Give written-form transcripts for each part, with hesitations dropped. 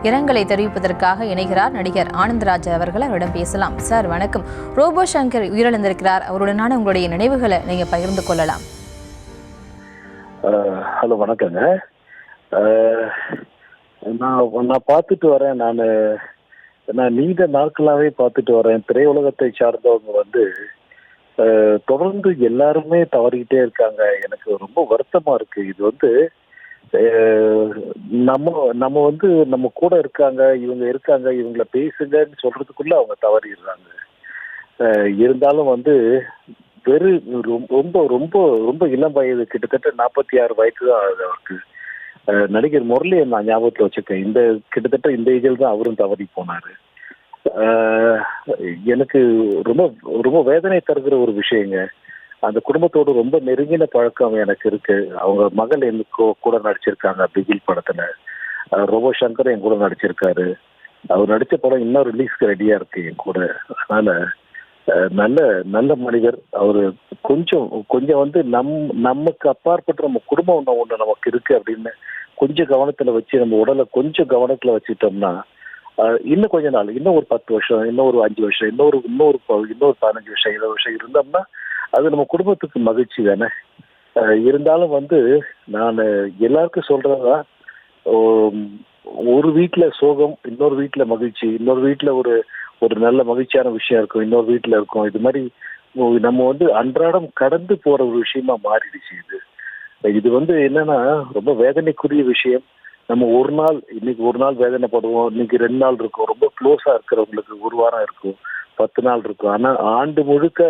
இரங்கலை தெரிவிப்பதற்காக இணைகிறார் நடிகர் ஆனந்த்ராஜ் அவர்கள். அவரிடம் பேசலாம். சார் வணக்கம். ரோபோ சங்கர் உயிரிழந்திருக்கிறார். அவருடனான உங்களுடைய நினைவுகளை நீங்க பகிர்ந்து கொள்ளலாம். ஹலோ, வணக்கங்க. நான் பார்த்துட்டு வரேன். நான் நீண்ட நாட்களாகவே பார்த்துட்டு வரேன். திரையுலகத்தை சார்ந்தவங்க தொடர்ந்து எல்லாருமே தவறிக்கிட்டே இருக்காங்க. எனக்கு ரொம்ப வருத்தமா இருக்கு. இது நம்ம நம்ம கூட இருக்காங்க, இவங்கள பேசுங்கன்னு சொல்றதுக்குள்ள அவங்க தவறிடுறாங்க. இருந்தாலும் ரொம்ப ரொம்ப ரொம்ப இளம் வயது, கிட்டத்தட்ட 46 வயது தான் ஆகுது அவருக்கு. நடிகர் முரளியை நான் ஞாபகத்தில் வச்சிருக்கேன். கிட்டத்தட்ட இந்த ஏஜில் தான் அவரும் தவறி போனாரு. எனக்கு ரொம்ப ரொம்ப வேதனை தருகிற ஒரு விஷயங்க. அந்த குடும்பத்தோடு ரொம்ப நெருங்கின பழக்கம் எனக்கு இருக்கு. அவங்க மகள் எனக்கு கூட நடிச்சிருக்காங்க பிகில் படத்துல. ரோபோ சங்கர் என் கூட நடிச்சிருக்காரு. அவர் நடிச்ச படம் இன்னும் ரிலீஸ்க்கு ரெடியா இருக்கு என் கூட. அதனால நல்ல நல்ல மனிதர் அவரு. கொஞ்சம் கொஞ்சம் நமக்கு அப்பாற்பட்டு நம்ம குடும்பம் ஒண்ணு நமக்கு இருக்கு அப்படின்னு கொஞ்சம் கவனத்துல வச்சு, நம்ம உடலை கொஞ்சம் கவனத்துல வச்சுட்டோம்னா இன்னும் கொஞ்ச நாள், இன்னும் ஒரு 10 வருஷம், இன்னும் ஒரு 5 வருஷம், இன்னொரு 15 வருஷம், 20 வருஷம் இருந்தோம்னா அது நம்ம குடும்பத்துக்கு மகிழ்ச்சி தானே. இருந்தாலும் நான் எல்லாருக்கும் சொல்றதா, ஒரு வீட்டுல சோகம், இன்னொரு வீட்டுல மகிழ்ச்சி, இன்னொரு வீட்டுல ஒரு ஒரு நல்ல மகிழ்ச்சியான விஷயம் இருக்கும், இன்னொரு வீட்டுல இருக்கும். இது மாதிரி நம்ம அன்றாடம் கடந்து போற ஒரு விஷயமா மாறிடுச்சு இது. இது என்னன்னா ரொம்ப வேதனைக்குரிய விஷயம். நம்ம இன்னைக்கு ஒரு நாள் வேதனைப்படுவோம், இன்னைக்கு 2 நாள் இருக்கும். ரொம்ப க்ளோஸா இருக்கிறவங்களுக்கு 1 வாரம் இருக்கும், 10 நாள் இருக்கும். ஆனா ஆண்டு முழுக்க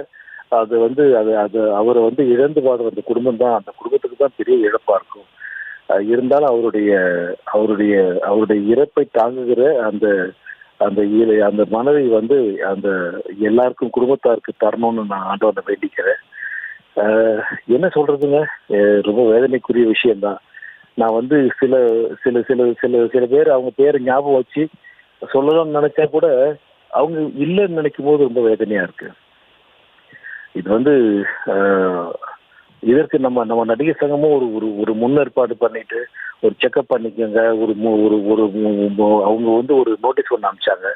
அது அது அவரை இழந்து பாடுற அந்த குடும்பம் தான், அந்த குடும்பத்துக்கு தான் பெரிய இழப்பா இருக்கும். இருந்தாலும் அவருடைய அவருடைய இறப்பை தாங்குகிற அந்த அந்த அந்த மனதை அந்த எல்லாருக்கும் குடும்பத்தாருக்கு தரணும்னு நான் ஆண்டவனை வேண்டிக்கிறேன். என்ன சொல்றதுங்க, ரொம்ப வேதனைக்குரிய விஷயம்தான். நான் சில சில சில சில சில பேர் அவங்க பேரை ஞாபகம் வச்சு சொல்லலாம்னு நினைச்சா கூட அவங்க இல்லைன்னு நினைக்கும் போது ரொம்ப வேதனையா இருக்கு. இது இதற்கு நம்ம நடிகர் சங்கமும் ஒரு ஒரு ஒரு முன்னேற்பாடு பண்ணிட்டு ஒரு செக்அப் பண்ணிக்கோங்க, அவங்க ஒரு நோட்டீஸ் ஒன்று அனுப்பிச்சாங்க.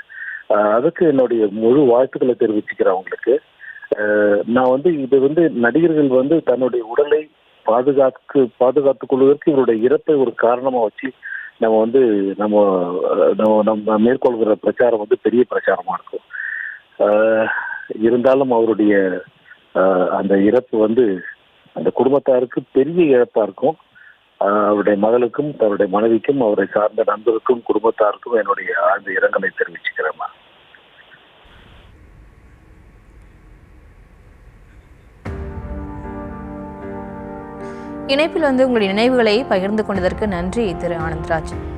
அதுக்கு என்னுடைய முழு வாழ்த்துக்களை தெரிவிச்சுக்கிறேன் அவங்களுக்கு. நான் இது நடிகர்கள் தன்னுடைய உடலை பாதுகாத்துக் கொள்வதற்கு இவருடைய இறப்பை ஒரு காரணமா வச்சு நம்ம நம்ம நம்ம மேற்கொள்கிற பிரச்சாரம் பெரிய பிரச்சாரமா இருக்கும். இருந்தாலும் அவருடைய அந்த இறப்பு அந்த குடும்பத்தாருக்கு பெரிய இழப்பா இருக்கும். அவருடைய மகளுக்கும், அவருடைய மனைவிக்கும், அவரை சார்ந்த நண்பருக்கும், குடும்பத்தாருக்கும் என்னுடைய ஆழ்ந்த இரங்கலை தெரிவிச்சுக்கிறேன். இணைப்பில் உங்களுடைய நினைவுகளை பகிர்ந்து கொண்டதற்கு நன்றி திரு ஆனந்த்ராஜ்.